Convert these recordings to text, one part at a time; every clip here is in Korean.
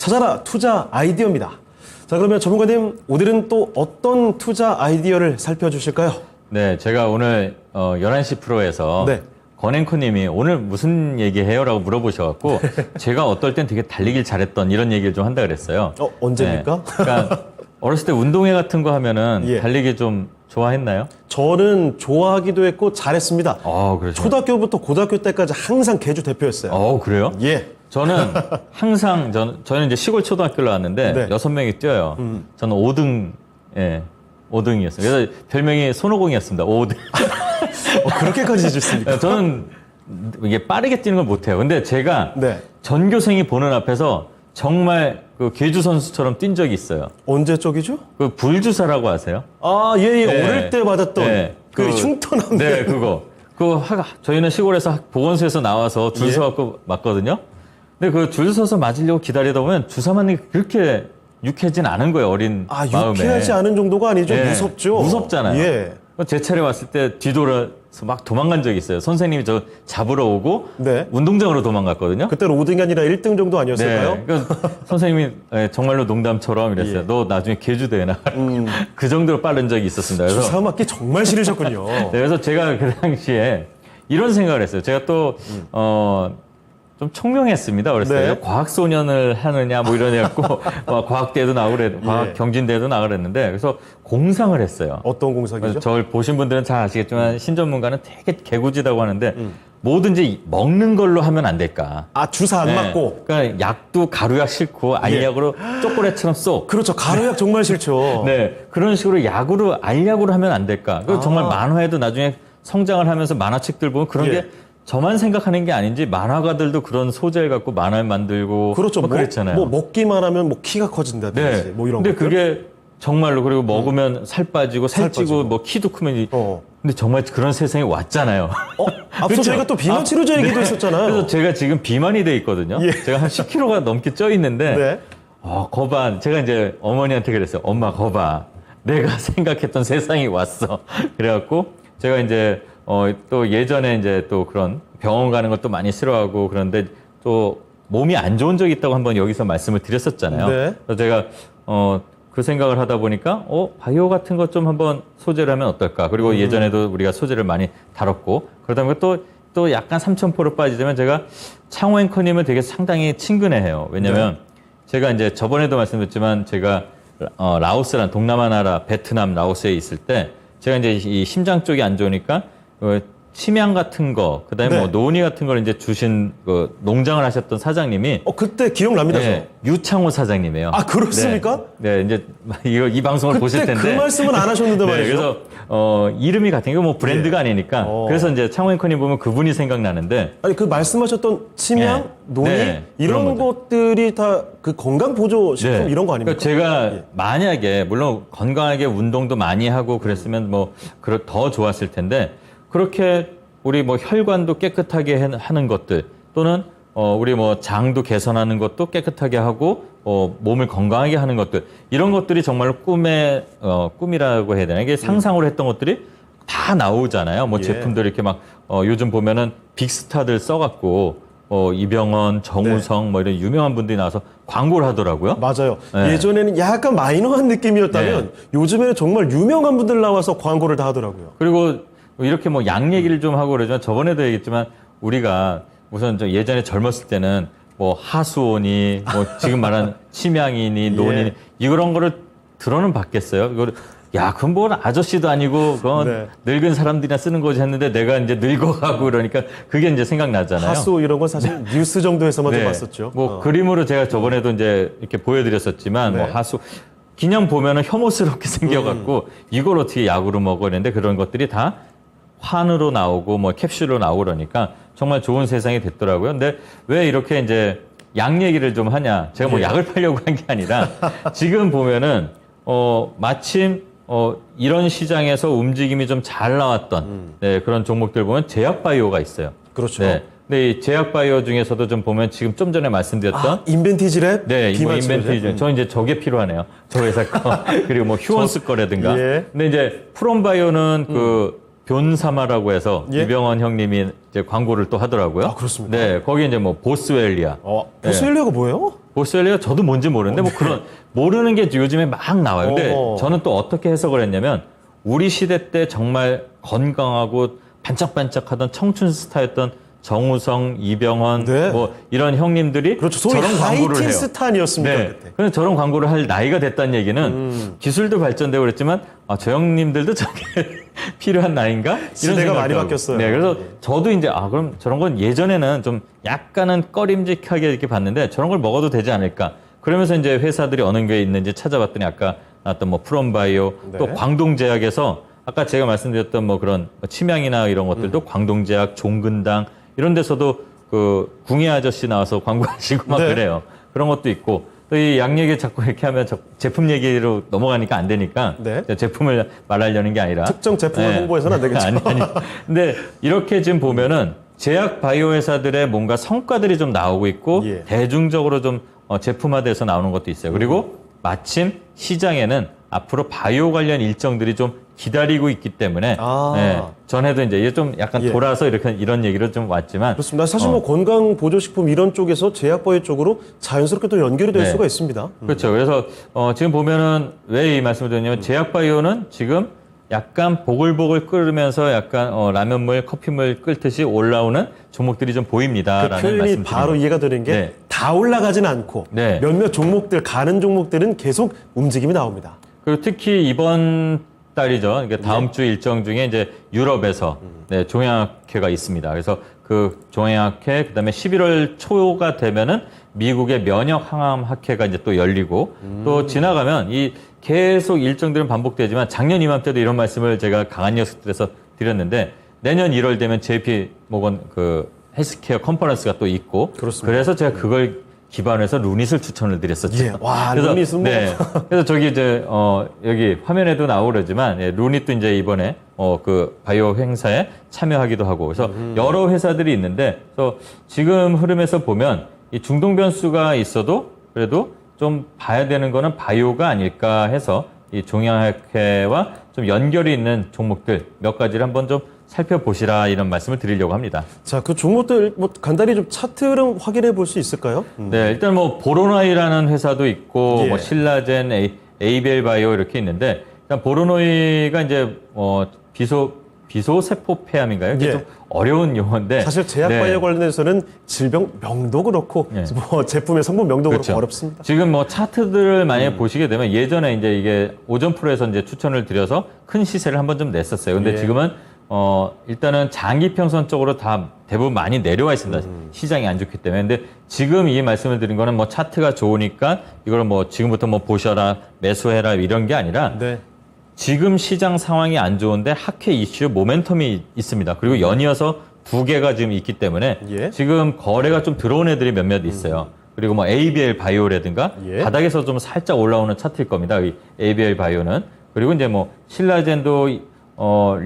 찾아라 투자 아이디어입니다. 자, 그러면 전문가님, 오늘은 또 어떤 투자 아이디어를 살펴주실까요? 네, 제가 오늘 11시 프로에서 네. 권앵커님이 오늘 무슨 얘기해요? 라고 물어보셔갖고 제가 어떨 땐 되게 달리길 잘했던 이런 얘기를 좀 한다 그랬어요. 언제입니까? 네, 그러니까 어렸을 때 운동회 같은 거 하면은 예. 달리기 좀 좋아했나요? 저는 좋아하기도 했고 잘했습니다. 그렇죠. 초등학교부터 고등학교 때까지 항상 개주 대표였어요. 그래요? 예. 저는 항상 저는 이제 시골 초등학교를 나왔는데 네. 6명이 뛰어요. 저는 5등, 5등이었어요. 그래서 별명이 손오공이었습니다. 5등. 그렇게까지 해주십니까? 저는 이게 빠르게 뛰는 걸 못해요. 근데 제가 네. 전교생이 보는 앞에서 정말 그 계주 선수처럼 뛴 적이 있어요. 언제 쪽이죠? 그 불주사라고 아세요? 예. 네. 어릴 때 맞았던 네. 그 흉터난. 네, 그거. 저희는 시골에서 보건소에서 나와서 줄 예. 서갖고 맞거든요. 근데 그 줄 서서 맞으려고 기다리다 보면 주사 맞는 게 그렇게 유쾌하진 않은 거예요, 어린 마음에. 유쾌하지 않은 정도가 아니죠. 네, 무섭죠. 무섭잖아요. 예. 제 차례 왔을 때 뒤돌아서 막 도망간 적이 있어요. 선생님이 저 잡으러 오고 네. 운동장으로 도망갔거든요. 그때는 5등이 아니라 1등 정도 아니었을까요? 네. 그러니까 선생님이 정말로 농담처럼 이랬어요. 예. 너 나중에 계주대회 나가. 그 정도로 빠른 적이 있었습니다. 그래서, 주사 맞기 정말 싫으셨군요. 네, 그래서 제가 그 당시에 이런 생각을 했어요. 제가 또, 좀 총명했습니다. 어렸을 때. 네. 과학소년을 하느냐, 뭐 이러냐고, 과학대회도 나가고 과학 경진대회도 나가고 그랬는데, 그래서 공상을 했어요. 어떤 공상이죠? 그래서 저를 보신 분들은 잘 아시겠지만, 신전문가는 되게 개구지다고 하는데, 뭐든지 먹는 걸로 하면 안 될까. 주사 안 네. 맞고. 그러니까 약도 가루약 싫고, 알약으로 초콜릿처럼 쏙. 그렇죠. 가루약 정말 싫죠. 네. 그런 식으로 알약으로 하면 안 될까. 그리고 정말 만화에도 나중에 성장을 하면서 만화책들 보면 그런 예. 게 저만 생각하는 게 아닌지 만화가들도 그런 소재를 갖고 만화를 만들고 그렇죠. 그랬잖아요. 뭐 먹기만 하면 뭐 키가 커진다든지 네. 뭐 이런 근데 것들. 그게 정말로 그리고 먹으면 살 빠지고 살 찌고 빠지고. 뭐 키도 크면 어. 근데 정말 그런 세상이 왔잖아요. 앞서 그렇죠? 저희가 또 비만 치료제 얘기도 네. 했었잖아요. 그래서 제가 지금 비만이 돼 있거든요. 예. 제가 한 10kg가 넘게 쪄 있는데 네. 거봐. 제가 이제 어머니한테 그랬어요. 엄마, 거봐. 내가 생각했던 세상이 왔어. 그래갖고 제가 이제 또 예전에 이제 또 그런 병원 가는 것도 많이 싫어하고 그런데 또 몸이 안 좋은 적이 있다고 한번 여기서 말씀을 드렸었잖아요. 네. 그래서 제가 그 생각을 하다 보니까 바이오 같은 것 좀 한번 소재를 하면 어떨까. 그리고 예전에도 우리가 소재를 많이 다뤘고 그러다 보니까 또 약간 삼천포로 빠지자면 제가 창호 앵커님을 되게 상당히 친근해해요. 왜냐면 제가 이제 저번에도 말씀드렸지만 제가 라오스란 동남아 나라 베트남 라오스에 있을 때 제가 이제 이 심장 쪽이 안 좋으니까 침향 같은 거 그다음에 네. 뭐 노니 같은 걸 이제 주신 그 농장을 하셨던 사장님이 그때 기억납니다. 네, 유창호 사장님이에요. 그렇습니까? 네, 이제 이 방송을 보실 그때 텐데 그 말씀은 안 하셨는데 네, 말이죠. 그래서 이름이 같은 게 뭐 브랜드가 아니니까 그래서 이제 창호 앵커님 보면 그분이 생각나는데 아니 그 말씀하셨던 침향, 네. 노니 네, 이런 그런 것들이 다 그 건강 보조 식품 이런 거 아닙니까? 그러니까 제가 만약에 물론 건강하게 운동도 많이 하고 그랬으면 뭐 더 좋았을 텐데 그렇게 우리 뭐 혈관도 깨끗하게 하는 것들 또는 우리 뭐 장도 개선하는 것도 깨끗하게 하고 몸을 건강하게 하는 것들 이런 것들이 정말 꿈이라고 해야 되나 이게 상상으로 했던 것들이 다 나오잖아요. 뭐 예. 제품들 이렇게 막 요즘 보면은 빅스타들 써갖고 이병헌, 정우성 뭐 이런 유명한 분들이 나와서 광고를 하더라고요. 맞아요. 네. 예전에는 약간 마이너한 느낌이었다면 요즘에는 정말 유명한 분들 나와서 광고를 다 하더라고요. 그리고 이렇게 뭐 양 얘기를 좀 하고 그러지만 저번에도 얘기했지만 우리가 우선 예전에 젊었을 때는 뭐 하수온이 뭐 지금 말한 침향이니 논이니 이런 거를 들어는 봤겠어요. 이거를 그건 뭐 아저씨도 아니고 그건 늙은 사람들이나 쓰는 거지 했는데 내가 이제 늙어가고 그러니까 그게 이제 생각나잖아요. 하수 이런 건 사실 뉴스 정도에서만 좀 봤었죠. 뭐 그림으로 제가 저번에도 이제 이렇게 보여드렸었지만 뭐 하수 그냥 보면은 혐오스럽게 생겨갖고 이걸 어떻게 약으로 먹어 이랬는데 그런 것들이 다 환으로 나오고 뭐 캡슐로 나오고 그러니까 정말 좋은 세상이 됐더라고요. 근데 왜 이렇게 이제 약 얘기를 좀 하냐? 제가 뭐 약을 팔려고 한 게 아니라 지금 보면은 마침 이런 시장에서 움직임이 좀 잘 나왔던 그런 종목들 보면 제약바이오가 있어요. 그렇죠. 네. 근데 이 제약바이오 중에서도 좀 보면 지금 좀 전에 말씀드렸던 인벤티지랩? 네, 뭐 인벤티지. 저 이제 저게 필요하네요. 저 회사 거. 그리고 뭐 휴원스 거라든가. 예. 근데 이제 프롬바이오는 그 변사마라고 해서 이병헌 형님이 이제 광고를 또 하더라고요. 그렇습니까? 네, 거기 이제 뭐 보스웰리아. 보스웰리아가 뭐예요? 보스웰리아 저도 뭔지 모르는데 뭐 그런 모르는 게 요즘에 막 나와요. 근데 어허. 저는 또 어떻게 해석을 했냐면 우리 시대 때 정말 건강하고 반짝반짝하던 청춘 스타였던 정우성, 이병헌 네. 뭐 이런 형님들이 그렇죠. 소위 저런 광고를 하이틴 해요. 스타 아니었습니까? 네. 그때. 그래서 저런 광고를 할 나이가 됐다는 얘기는 기술도 발전되고 그랬지만 저 형님들도 저게 필요한 나이인가? 이런 시대가 많이 생각도 하고. 바뀌었어요. 네, 그래서 저도 이제 그럼 저런 건 예전에는 좀 약간은 꺼림직하게 이렇게 봤는데 저런 걸 먹어도 되지 않을까? 그러면서 이제 회사들이 어느 게 있는지 찾아봤더니 아까 나왔던 뭐 프롬바이오 또 네. 광동제약에서 아까 제가 말씀드렸던 뭐 그런 침향이나 이런 것들도 광동제약, 종근당 이런 데서도 그 궁예 아저씨 나와서 광고하시고 막 네. 그래요. 그런 것도 있고 또 이 약 얘기 자꾸 이렇게 하면 제품 얘기로 넘어가니까 안 되니까 네. 제품을 말하려는 게 아니라 특정 제품을 홍보해서는 안 되겠죠. 아니. 근데 이렇게 지금 보면은 제약 바이오 회사들의 뭔가 성과들이 좀 나오고 있고 예. 대중적으로 좀 제품화돼서 나오는 것도 있어요. 그리고 마침 시장에는 앞으로 바이오 관련 일정들이 좀 기다리고 있기 때문에 전에도 이제 이게 좀 약간 예. 돌아서 이렇게 이런 얘기로 좀 왔지만 그렇습니다. 사실 뭐 건강 보조식품 이런 쪽에서 제약바이오 쪽으로 자연스럽게 또 연결이 될 네. 수가 있습니다. 그렇죠. 그래서 지금 보면은 왜 이 말씀을 드렸냐면 제약 바이오는 지금 약간 보글보글 끓으면서 약간 라면물, 커피물 끓듯이 올라오는 종목들이 좀 그 보입니다라는 표현이 말씀 바로 이해가 되는 게 네. 다 올라가진 않고 네. 몇몇 종목들 가는 종목들은 계속 움직임이 나옵니다. 그리고 특히 이번 달이죠. 그러니까 다음 주 일정 중에 이제 유럽에서 네, 종양학회가 있습니다. 그래서 그 종양학회 그다음에 11월 초가 되면은 미국의 면역 항암 학회가 이제 또 열리고 또 지나가면 이 계속 일정들은 반복되지만 작년 이맘때도 이런 말씀을 제가 강한 녀석들에서 드렸는데 내년 1월 되면 JP 모건 그 헬스케어 컨퍼런스가 또 있고 그렇습니다. 그래서 제가 그걸 기반해서 루닛을 추천을 드렸었죠. 예. 와, 루닛은 뭐. 네. 그래서 저기 이제 여기 화면에도 나오고 그러지만 루닛도 이제 이번에 그 바이오 행사에 참여하기도 하고 그래서 여러 회사들이 있는데 그래서 지금 흐름에서 보면 이 중동 변수가 있어도 그래도 좀 봐야 되는 거는 바이오가 아닐까 해서 이 종양학회와 좀 연결이 있는 종목들 몇 가지를 한번 좀 살펴보시라 이런 말씀을 드리려고 합니다. 자, 그 종목들 뭐 간단히 좀 차트 흐름 확인해 볼 수 있을까요? 네, 일단 뭐 보로나이라는 회사도 있고 예. 뭐 신라젠, ABL 바이오 이렇게 있는데 일단 보로노이가 이제 비소세포 폐암인가요? 이게 예. 좀 어려운 용어인데 사실 제약바이오 네. 관련해서는 질병 명도 그렇고 네. 뭐 제품의 성분 명도 그렇죠. 그렇고 어렵습니다. 지금 뭐 차트들을 만약에 보시게 되면 예전에 이제 이게 오전 프로에서 이제 추천을 드려서 큰 시세를 한번 좀 냈었어요. 근데 예. 지금은 일단은 장기 평선 쪽으로 다 대부분 많이 내려와 있습니다. 시장이 안 좋기 때문에. 근데 지금 이 말씀을 드린 거는 뭐 차트가 좋으니까 이걸 뭐 지금부터 뭐 보셔라, 매수해라 이런 게 아니라 네. 지금 시장 상황이 안 좋은데 학회 이슈 모멘텀이 있습니다. 그리고 연이어서 두 개가 지금 있기 때문에 예. 지금 거래가 좀 들어온 애들이 몇몇 있어요. 그리고 뭐 ABL 바이오라든가 예. 바닥에서 좀 살짝 올라오는 차트일 겁니다. 이 ABL 바이오는. 그리고 이제 뭐 신라젠도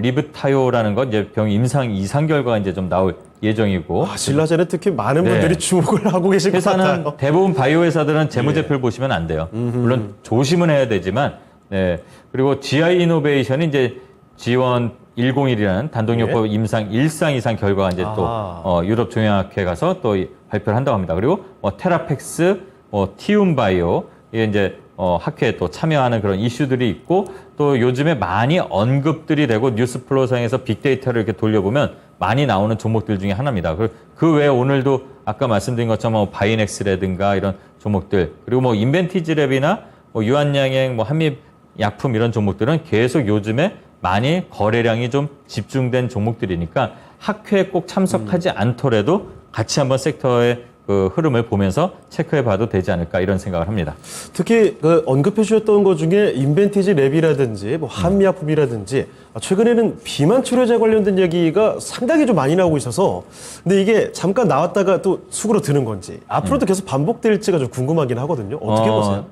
리브타요라는 건 이제 병 임상 이상 결과가 이제 좀 나올 예정이고. 신라젠은 특히 많은 네. 분들이 주목을 하고 계실 것 회사는 같아요. 대부분 바이오 회사들은 재무제표를 보시면 안 돼요. 물론 조심은 해야 되지만, 네. 그리고 GI 이노베이션이 이제 G1 101이라는 단독요법 임상 1상 이상 결과가 이제 또 유럽 종양학회 가서 또 발표를 한다고 합니다. 그리고 뭐 테라펙스, 뭐 티움바이오 이게 이제 학회에 또 참여하는 그런 이슈들이 있고 또 요즘에 많이 언급들이 되고 뉴스플로상에서 빅데이터를 이렇게 돌려보면 많이 나오는 종목들 중에 하나입니다. 그 외에 오늘도 아까 말씀드린 것처럼 뭐 바이넥스라든가 이런 종목들 그리고 뭐 인벤티지랩이나 뭐 유한양행, 뭐 한미약품 이런 종목들은 계속 요즘에 많이 거래량이 좀 집중된 종목들이니까 학회에 꼭 참석하지 않더라도 같이 한번 섹터의 그 흐름을 보면서 체크해 봐도 되지 않을까 이런 생각을 합니다. 특히 그 언급해 주셨던 것 중에 인벤티지 랩이라든지 뭐 한미약품이라든지 최근에는 비만 치료제 관련된 얘기가 상당히 좀 많이 나오고 있어서 근데 이게 잠깐 나왔다가 또 수그러 드는 건지 앞으로도 계속 반복될지가 좀 궁금하긴 하거든요. 어떻게 보세요?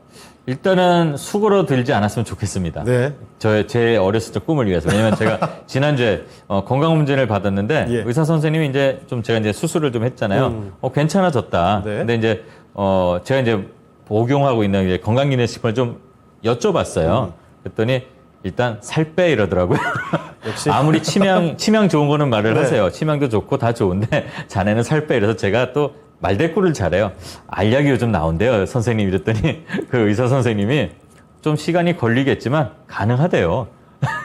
일단은 수그러들지 않았으면 좋겠습니다. 네. 제 어렸을 적 꿈을 위해서. 왜냐면 제가 지난주에 건강 문진을 받았는데 예. 의사 선생님이 이제 좀 제가 이제 수술을 좀 했잖아요. 괜찮아졌다. 네. 근데 이제 제가 이제 복용하고 있는 이제 건강기능식품을 좀 여쭤봤어요. 그랬더니 일단 살 빼 이러더라고요. 역시. 아무리 치명 좋은 거는 말을 네. 하세요. 치명도 좋고 다 좋은데 자네는 살 빼. 이래서 제가 또 말대꾸를 잘해요. 알약이 요즘 나온대요, 선생님 이랬더니 그 의사 선생님이 좀 시간이 걸리겠지만 가능하대요.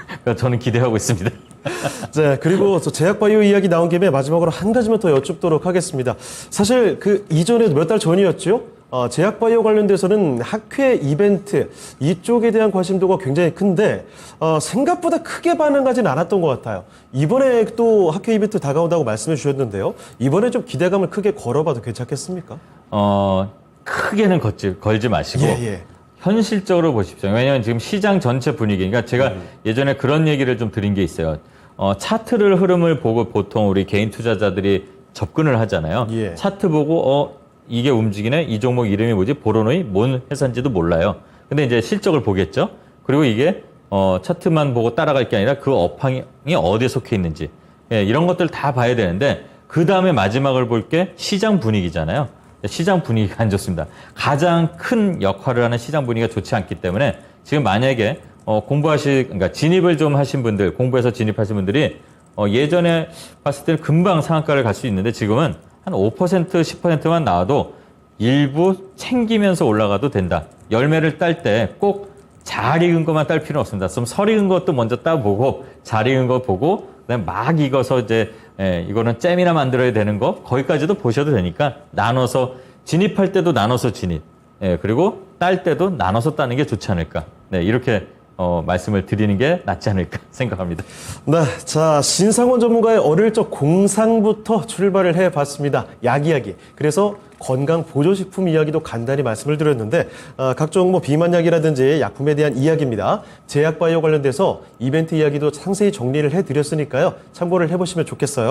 그러니까 저는 기대하고 있습니다. 네, 그리고 저 제약바이오 이야기 나온 김에 마지막으로 한 가지만 더 여쭙도록 하겠습니다. 사실 그 이전에 몇 달 전이었죠? 제약바이오 관련돼서는 학회 이벤트 이쪽에 대한 관심도가 굉장히 큰데 생각보다 크게 반응하지는 않았던 것 같아요. 이번에 또 학회 이벤트 다가온다고 말씀해 주셨는데요. 이번에 좀 기대감을 크게 걸어봐도 괜찮겠습니까? 크게는 걸지 마시고 예. 현실적으로 보십시오. 왜냐하면 지금 시장 전체 분위기, 그러니까 제가 예전에 그런 얘기를 좀 드린 게 있어요. 차트를 흐름을 보고 보통 우리 개인 투자자들이 접근을 하잖아요. 예. 차트 보고 이게 움직이네. 이 종목 이름이 뭐지? 보로노이 뭔 회사인지도 몰라요. 근데 이제 실적을 보겠죠. 그리고 이게 차트만 보고 따라갈 게 아니라 그 업황이 어디에 속해 있는지, 예, 이런 것들 다 봐야 되는데 그 다음에 마지막을 볼 게 시장 분위기잖아요. 시장 분위기가 안 좋습니다. 가장 큰 역할을 하는 시장 분위기가 좋지 않기 때문에 지금 만약에 그러니까 진입을 좀 하신 분들, 공부해서 진입하신 분들이 예전에 봤을 때는 금방 상한가를 갈 수 있는데 지금은 한 5%, 10%만 나와도 일부 챙기면서 올라가도 된다. 열매를 딸 때 꼭 잘 익은 것만 딸 필요는 없습니다. 좀 설 익은 것도 먼저 따보고 잘 익은 거 보고 그다음에 막 익어서 이제 이거는 잼이나 만들어야 되는 거 거기까지도 보셔도 되니까 나눠서 진입할 때도 나눠서 진입. 그리고 딸 때도 나눠서 따는 게 좋지 않을까. 네, 이렇게 말씀을 드리는 게 낫지 않을까 생각합니다. 네, 자 신상원 전문가의 어릴 적 공상부터 출발을 해봤습니다. 약 이야기. 그래서 건강 보조식품 이야기도 간단히 말씀을 드렸는데 각종 뭐 비만약이라든지 약품에 대한 이야기입니다. 제약바이오 관련돼서 이벤트 이야기도 상세히 정리를 해드렸으니까요. 참고를 해보시면 좋겠어요.